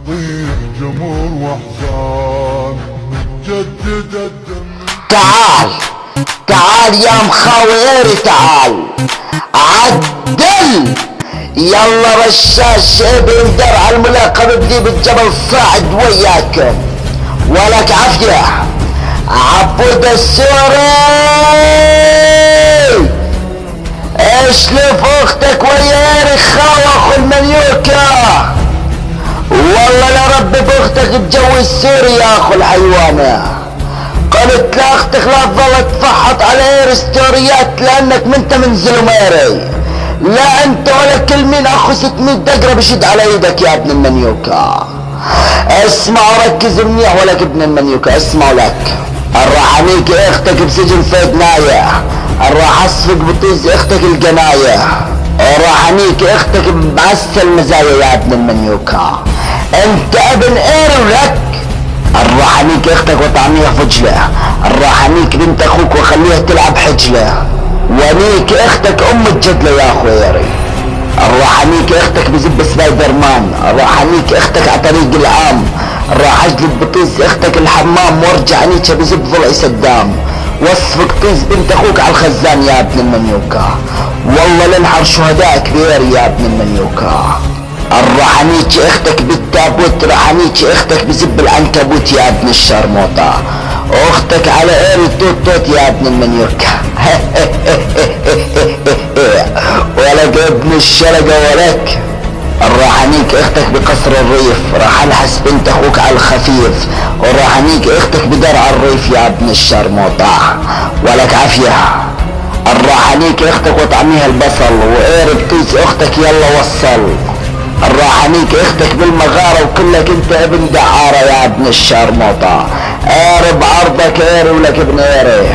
طيب جمر واحزان جدد الدم. تعال تعال يا مخاويري تعال عدل يلا رشاش ابن درع الملاقب بذيب الجبل صاعد وياكم ولك عافية عبود السوري اشلف اختك ويا خاوة اخو المنيوكة والله لرب باختك تجوز سوري يا اخو الحيوانة. قلت لاختك لا تظل تفحط على ستوريات لانك منت من زلميري لا انت ولا كل مين اخو 600 دقرة بشد على ايدك يا ابن المنيوكة. اسمع وركز منيح ولك ابن المنيوكة اسمع لك الراح انيك اختك بسجن فيدناية الراح اصفق بطيز اختك القناية الراح انيك اختك بعسل مزايا يا ابن المنيوكة. انت ابن اير لك الراح انيك اختك وطعميها فجلة الراح انيك بنت اخوك وخليها تلعب حجلة وانيك اختك ام الجدلة يا اخويري الراح انيك اختك بزب سبايدر مان الراح انيك اختك على طريق العام الراح اجلب بطيز اختك الحمام وارجع انيك بزب ضلع سدام وصفك طيز بنت اخوك على الخزان يا ابن المنيوكة والله لنحر شهداء كبير يا ابن المنيوكة. الراح انيك اختك بالتابوت راح انيك اختك بزب العنكبوت يا ابن الشرموطة اختك على اير توت يا ابن المنيوكة ولك ابن الشلقة ولك الراح انيك اختك بقصر الريف راح الحس بنت اخوك على الخفيف وراح انيك اختك بدرع الريف يا ابن الشرموطة ولك عافية. الراح انيك اختك وطعميها البصل واير بطيس اختك يلا وصل الراح انيك اختك بالمغارة وكلك انت ابن دعارة يا ابن الشرموطة اير بعرضك ايري ولك ابن ايري.